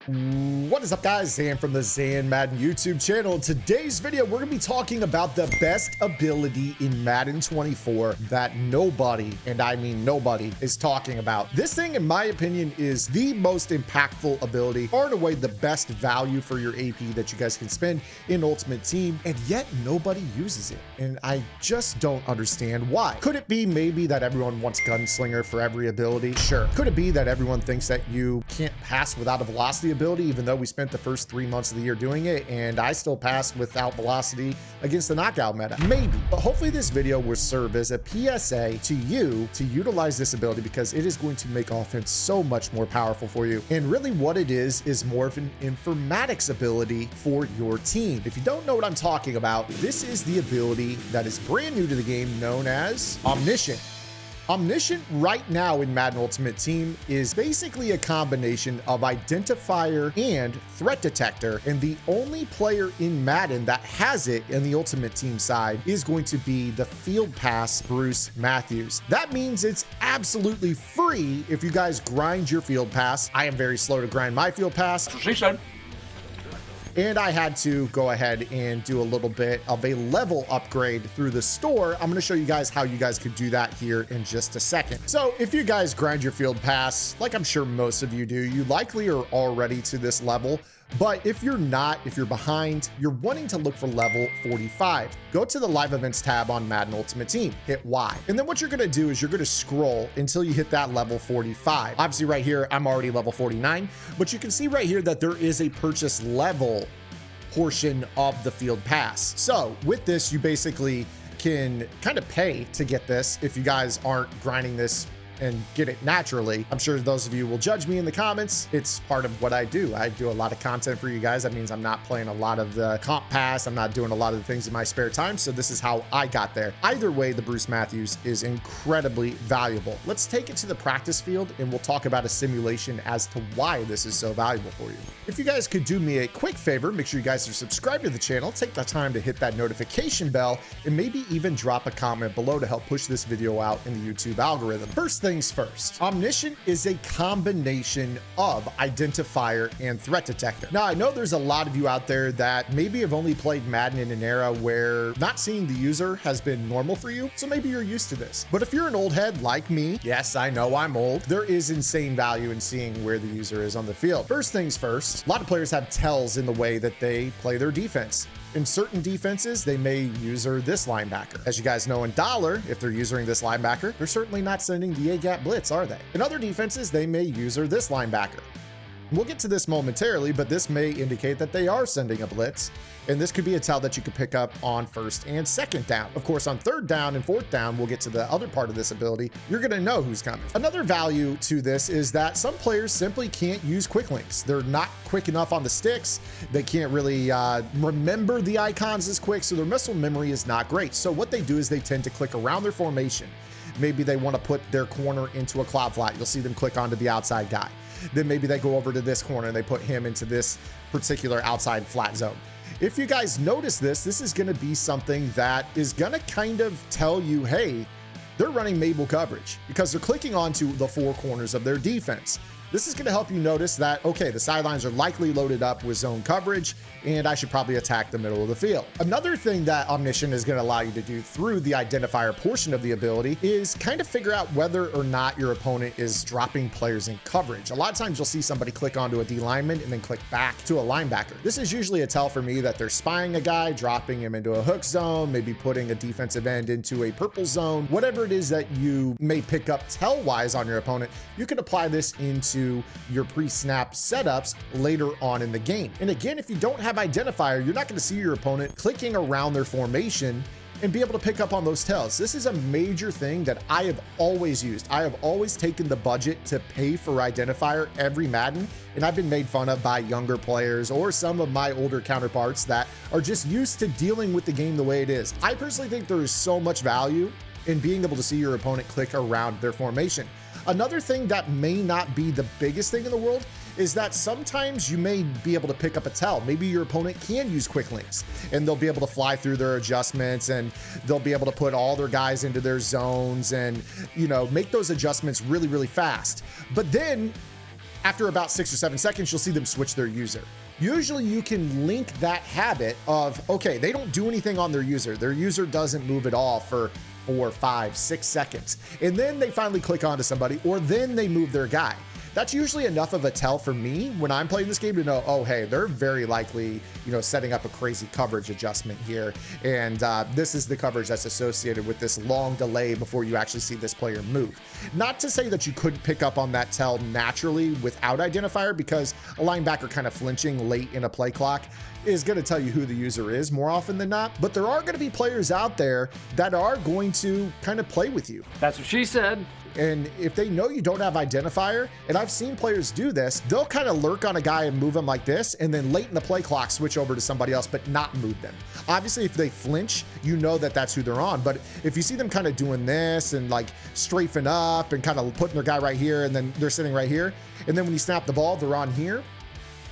What is up, guys? Zan from the Zan Madden YouTube channel. In today's video, we're going to be talking about the best ability in Madden 24 that nobody, and I mean nobody, is talking about. This thing, in my opinion, is the most impactful ability, far and away the best value for your AP that you guys can spend in Ultimate Team, and yet nobody uses it. And I just don't understand why. Could it be maybe that everyone wants Gunslinger for every ability? Sure. Could it be that everyone thinks that you can't pass without a velocity ability, even though we spent the first 3 months of the year doing it, and I still passed without velocity against the knockout meta? Maybe. But hopefully this video will serve as a PSA to you to utilize this ability, because it is going to make offense so much more powerful for you. And really what it is more of an informatics ability for your team. If you don't know what I'm talking about, this is the ability that is brand new to the game, known as Omniscient. Omniscient right now in Madden Ultimate Team is basically a combination of identifier and threat detector, and the only player in Madden that has it in the Ultimate Team side is going to be the Field Pass Bruce Matthews. That means it's absolutely free if you guys grind your Field Pass. I am very slow to grind my Field Pass. She said. And I had to go ahead and do a little bit of a level upgrade through the store. I'm going to show you guys how you guys could do that here in just a second. So if you guys grind your field pass, like I'm sure most of you do, you likely are already to this level. But if you're not, if you're behind, you're wanting to look for level 45. Go to the live events tab on Madden Ultimate Team, hit Y. And then what you're gonna do is you're gonna scroll until you hit that level 45. Obviously right here, I'm already level 49, but you can see right here that there is a purchase level portion of the field pass. So with this, you basically can kind of pay to get this if you guys aren't grinding this and get it naturally. I'm sure those of you will judge me in the comments. It's part of what I do. I do a lot of content for you guys. That means I'm not playing a lot of the comp pass. I'm not doing a lot of the things in my spare time. So this is how I got there. Either way, the Bruce Matthews is incredibly valuable. Let's take it to the practice field and we'll talk about a simulation as to why this is so valuable for you. If you guys could do me a quick favor, make sure you guys are subscribed to the channel, take the time to hit that notification bell, and maybe even drop a comment below to help push this video out in the YouTube algorithm. First things first, Omniscient is a combination of identifier and threat detector. Now, I know there's a lot of you out there that maybe have only played Madden in an era where not seeing the user has been normal for you, so maybe you're used to this. But if you're an old head like me, yes, I know I'm old, there is insane value in seeing where the user is on the field. First things first, a lot of players have tells in the way that they play their defense. In certain defenses, they may user this linebacker. As you guys know, in Dollar, if they're using this linebacker, they're certainly not sending the A-gap blitz, are they? In other defenses, they may user this linebacker. We'll get to this momentarily, but this may indicate that they are sending a blitz, and this could be a tell that you could pick up on first and second down. Of course, on third down and fourth down, we'll get to the other part of this ability. You're gonna know who's coming. Another value to this is that some players simply can't use quick links. They're not quick enough on the sticks. They can't really remember the icons as quick, so their muscle memory is not great. So what they do is they tend to click around their formation. Maybe they want to put their corner into a cloud flat. You'll see them click onto the outside guy. Then maybe they go over to this corner and they put him into this particular outside flat zone. If you guys notice this is going to be something that is going to kind of tell you, hey, they're running Mabel coverage because they're clicking onto the four corners of their defense. This is going to help you notice that, okay, the sidelines are likely loaded up with zone coverage, and I should probably attack the middle of the field. Another thing that Omniscient is going to allow you to do through the identifier portion of the ability is kind of figure out whether or not your opponent is dropping players in coverage. A lot of times you'll see somebody click onto a D lineman and then click back to a linebacker. This is usually a tell for me that they're spying a guy, dropping him into a hook zone, maybe putting a defensive end into a purple zone. Whatever it is that you may pick up tell-wise on your opponent, you can apply this into your pre-snap setups later on in the game. And again, if you don't have identifier, you're not going to see your opponent clicking around their formation and be able to pick up on those tells. This is a major thing that I have always used. I have always taken the budget to pay for identifier every Madden, and I've been made fun of by younger players or some of my older counterparts that are just used to dealing with the game the way it is. I personally think there is so much value in being able to see your opponent click around their formation. Another thing that may not be the biggest thing in the world is that sometimes you may be able to pick up a tell. Maybe your opponent can use quick links and they'll be able to fly through their adjustments and they'll be able to put all their guys into their zones and, you know, make those adjustments really, really fast. But then after about 6 or 7 seconds, you'll see them switch their user. Usually you can link that habit of, okay, they don't do anything on their user. Their user doesn't move at all for 4, 5, 6 seconds. And then they finally click onto somebody, or then they move their guy. That's usually enough of a tell for me when I'm playing this game to know, oh, hey, they're very likely, setting up a crazy coverage adjustment here. And this is the coverage that's associated with this long delay before you actually see this player move. Not to say that you couldn't pick up on that tell naturally without identifier, because a linebacker kind of flinching late in a play clock is going to tell you who the user is more often than not. But there are going to be players out there that are going to kind of play with you. That's what she said. And if they know you don't have identifier, and I've seen players do this, they'll kind of lurk on a guy and move him like this, and then late in the play clock switch over to somebody else, but not move them. Obviously, if they flinch, you know that that's who they're on. But if you see them kind of doing this and like strafing up and kind of putting their guy right here, and then they're sitting right here, and then when you snap the ball, they're on here.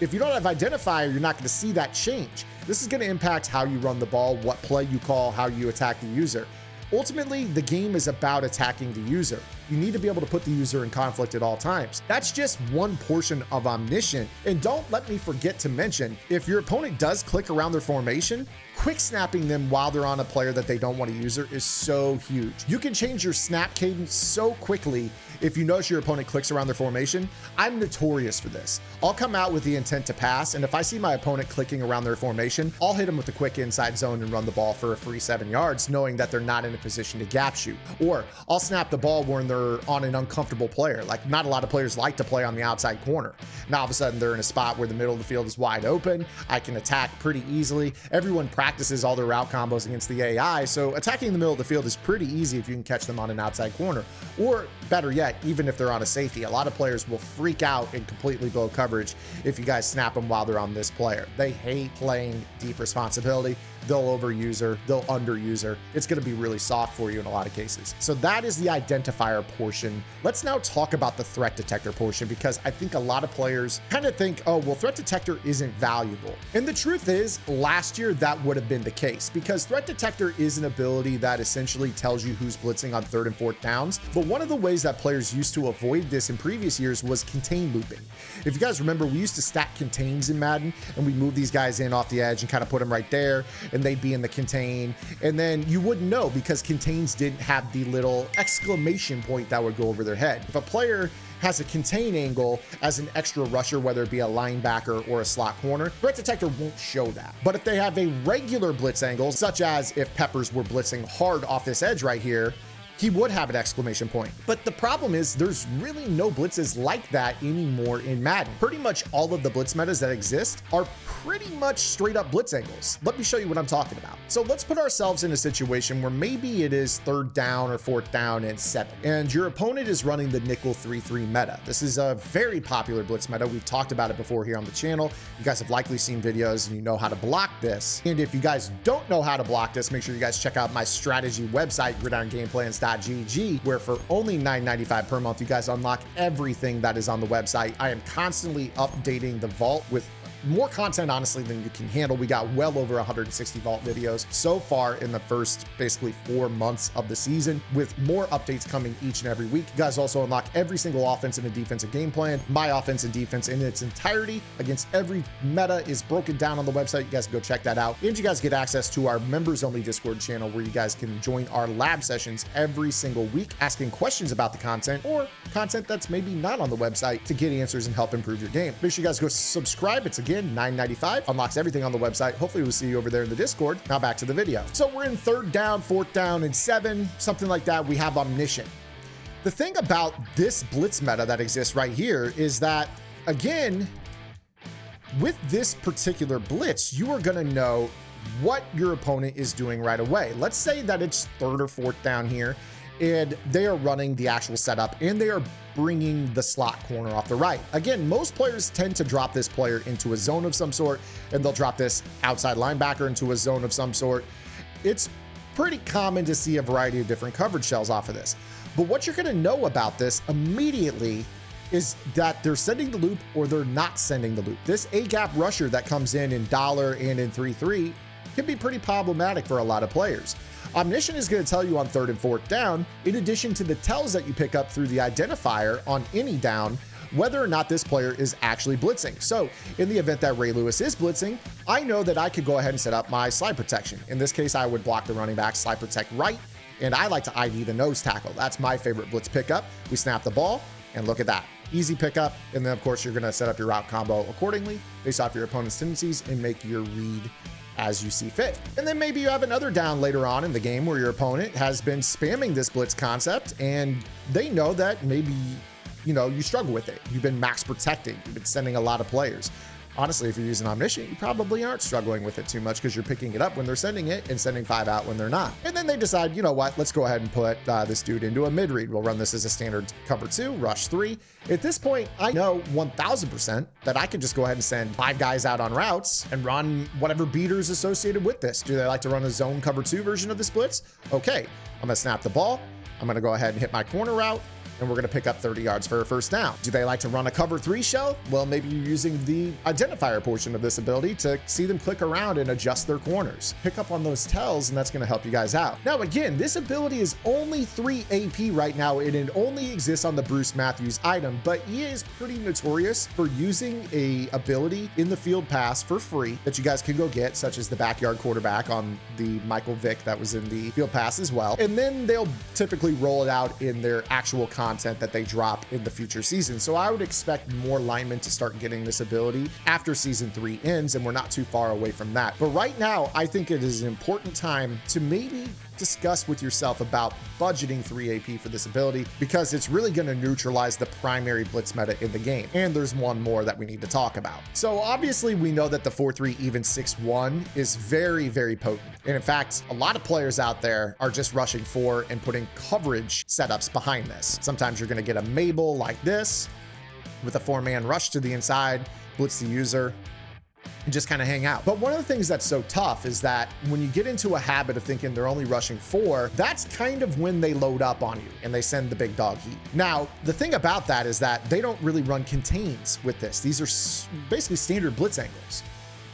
If you don't have identifier, you're not going to see that change. This is going to impact how you run the ball, what play you call, how you attack the user. Ultimately, the game is about attacking the user. You need to be able to put the user in conflict at all times. That's just one portion of Omniscient. And don't let me forget to mention, if your opponent does click around their formation, quick snapping them while they're on a player that they don't want to user is so huge. You can change your snap cadence so quickly if you notice your opponent clicks around their formation. I'm notorious for this. I'll come out with the intent to pass, and if I see my opponent clicking around their formation, I'll hit them with a quick inside zone and run the ball for a free 7 yards, knowing that they're not in a position to gap shoot. Or I'll snap the ball when they're on an uncomfortable player. Like, not a lot of players like to play on the outside corner. Now all of a sudden they're in a spot where the middle of the field is wide open. I can attack pretty easily. Everyone practices all their route combos against the AI, so attacking the middle of the field is pretty easy if you can catch them on an outside corner. Or better yet, even if they're on a safety, a lot of players will freak out and completely blow coverage if you guys snap them while they're on this player. They hate playing deep responsibility. They'll overuse her, they'll underuse her. It's going to be really soft for you in a lot of cases. So that is the identifier portion. Let's now talk about the threat detector portion, because I think a lot of players kind of think, oh, well, threat detector isn't valuable. And the truth is, last year that would have been the case, because threat detector is an ability that essentially tells you who's blitzing on 3rd and 4th downs. But one of the ways that players used to avoid this in previous years was contain looping. If you guys remember, we used to stack contains in Madden, and we move these guys in off the edge and kind of put them right there, and they'd be in the contain, and then you wouldn't know because contains didn't have the little exclamation point that would go over their head. If a player has a contain angle as an extra rusher, whether it be a linebacker or a slot corner, threat detector won't show that. But if they have a regular blitz angle, such as if Peppers were blitzing hard off this edge right here, he would have an exclamation point. But the problem is there's really no blitzes like that anymore in Madden. Pretty much all of the blitz metas that exist are pretty much straight up blitz angles. Let me show you what I'm talking about. So let's put ourselves in a situation where maybe it is 3rd down or 4th down and 7, and your opponent is running the nickel 3-3 meta. This is a very popular blitz meta. We've talked about it before here on the channel. You guys have likely seen videos and you know how to block this. And if you guys don't know how to block this, make sure you guys check out my strategy website, gridirongameplans.gg, where for only $9.95 per month, you guys unlock everything that is on the website. I am constantly updating the vault with more content, honestly, than you can handle. We got well over 160 vault videos so far in the first basically 4 months of the season, with more updates coming each and every week. You guys also unlock every single offensive and defensive game plan. My offense and defense in its entirety against every meta is broken down on the website. You guys can go check that out. And you guys get access to our members only Discord channel, where you guys can join our lab sessions every single week, asking questions about the content or content that's maybe not on the website, to get answers and help improve your game. Make sure you guys go subscribe. It's again $9.95, unlocks everything on the website. Hopefully we'll see you over there in the Discord. Now back to the video. So we're in 3rd down, 4th down, and 7, something like that. We have Omniscient. The thing about this blitz meta that exists right here is that, again, with this particular blitz, you are going to know what your opponent is doing right away. Let's say that it's 3rd or 4th down here, and they are running the actual setup, and they are bringing the slot corner off the right. Again, most players tend to drop this player into a zone of some sort, and they'll drop this outside linebacker into a zone of some sort. It's pretty common to see a variety of different coverage shells off of this. But what you're going to know about this immediately is that they're sending the loop or they're not sending the loop. This A-gap rusher that comes in dollar and in 3-3 can be pretty problematic for a lot of players. Omniscient is going to tell you on 3rd and 4th down, in addition to the tells that you pick up through the identifier on any down, whether or not this player is actually blitzing. So in the event that Ray Lewis is blitzing, I know that I could go ahead and set up my slide protection. In this case, I would block the running back, slide protect right, and I like to ID the nose tackle. That's my favorite blitz pickup. We snap the ball, and look at that. Easy pickup. And then of course, you're gonna set up your route combo accordingly based off your opponent's tendencies and make your read as you see fit. And then maybe you have another down later on in the game where your opponent has been spamming this blitz concept and they know that maybe, you struggle with it. You've been max protecting, you've been sending a lot of players. Honestly, if you're using Omniscient, you probably aren't struggling with it too much because you're picking it up when they're sending it and sending 5 out when they're not. And then they decide, you know what, let's go ahead and put this dude into a mid read. We'll run this as a standard cover 2, rush 3. At this point, I know 1000% that I can just go ahead and send 5 guys out on routes and run whatever beaters associated with this. Do they like to run a zone cover 2 version of this blitz? Okay, I'm gonna snap the ball. I'm gonna go ahead and hit my corner route, and we're going to pick up 30 yards for a first down. Do they like to run a cover 3 shell? Well, maybe you're using the identifier portion of this ability to see them click around and adjust their corners. Pick up on those tells, and that's going to help you guys out. Now, again, this ability is only 3 AP right now, and it only exists on the Bruce Matthews item, but EA is pretty notorious for using a ability in the field pass for free that you guys can go get, such as the backyard quarterback on the Michael Vick that was in the field pass as well. And then they'll typically roll it out in their actual content that they drop in the future seasons. So I would expect more linemen to start getting this ability after season 3 ends, and we're not too far away from that. But right now, I think it is an important time to maybe discuss with yourself about budgeting 3 AP for this ability, because it's really going to neutralize the primary blitz meta in the game. And there's one more that we need to talk about. So obviously we know that the 4-3 even 6-1 is very, very potent. And in fact, a lot of players out there are just rushing 4 and putting coverage setups behind this. Sometimes you're going to get a Mabel like this with a 4-man rush to the inside, blitz the user, and just kind of hang out. But one of the things that's so tough is that when you get into a habit of thinking they're only rushing 4, that's kind of when they load up on you and they send the big dog heat. Now, the thing about that is that they don't really run contains with this. These are basically standard blitz angles.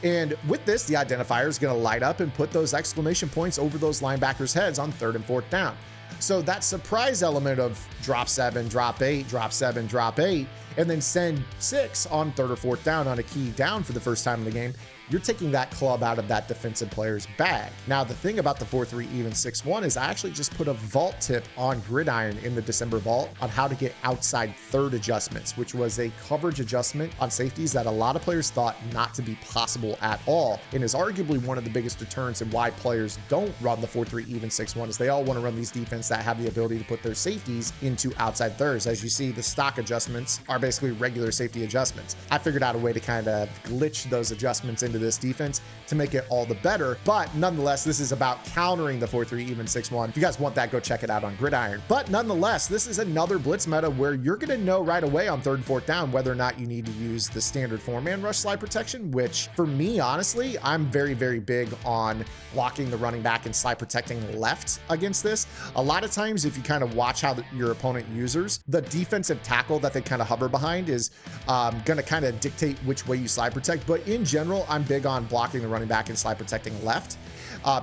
And with this, the identifier is going to light up and put those exclamation points over those linebackers' heads on 3rd and 4th down. So that surprise element of drop 7, drop 8, drop 7, drop 8, and then send 6 on 3rd or 4th down on a key down for the first time in the game, you're taking that club out of that defensive player's bag. Now, the thing about the 4-3 even 6-1 is I actually just put a vault tip on Gridiron in the December vault on how to get outside third adjustments, which was a coverage adjustment on safeties that a lot of players thought not to be possible at all, and is arguably one of the biggest deterrents in why players don't run the 4-3 even 6-1 is they all want to run these defense that have the ability to put their safeties into outside thirds. As you see, the stock adjustments are basically regular safety adjustments. I figured out a way to kind of glitch those adjustments into this defense to make it all the better, but nonetheless, this is about countering the 4-3 even 6-1. If you guys want that, go check it out on Gridiron. But nonetheless, this is another blitz meta where you're going to know right away on 3rd and 4th down whether or not you need to use the standard 4-man rush slide protection, which for me, honestly, I'm very, very big on blocking the running back and slide protecting left against this. A lot of times, if you kind of watch how your opponent uses, the defensive tackle that they kind of hover behind is going to kind of dictate which way you slide protect. But in general, I'm big on blocking the running back and slide protecting left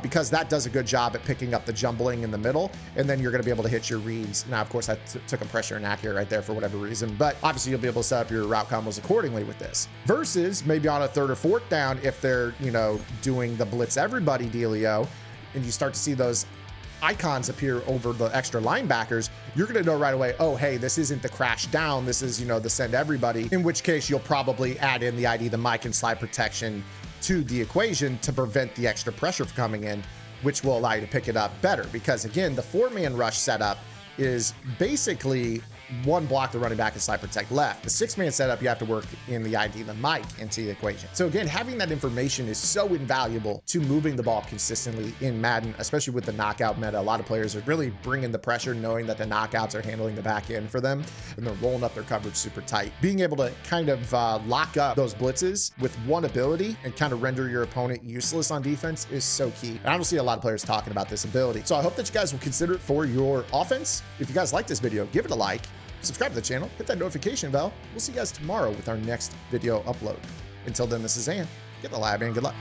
because that does a good job at picking up the jumbling in the middle, and then you're going to be able to hit your reads. Now, of course, I took a pressure inaccurate right there for whatever reason, but obviously you'll be able to set up your route combos accordingly with this. Versus maybe on a 3rd or 4th down, if they're, doing the blitz everybody dealio, and you start to see those icons appear over the extra linebackers, you're going to know right away, oh, hey, this isn't the crash down. This is, the send everybody, in which case you'll probably add in the ID, the mic, and slide protection to the equation to prevent the extra pressure from coming in, which will allow you to pick it up better. Because again, the 4-man rush setup is basically one block the running back and slide protect left. The 6-man setup, you have to work in the ID, the mic into the equation. So again, having that information is so invaluable to moving the ball consistently in Madden, especially with the knockout meta. A lot of players are really bringing the pressure, knowing that the knockouts are handling the back end for them, and they're rolling up their coverage super tight. Being able to kind of lock up those blitzes with one ability and kind of render your opponent useless on defense is so key. And I don't see a lot of players talking about this ability. So I hope that you guys will consider it for your offense. If you guys like this video, give it a like. Subscribe to the channel, hit that notification bell. We'll see you guys tomorrow with our next video upload. Until then, this is Zan. Get the lab and good luck.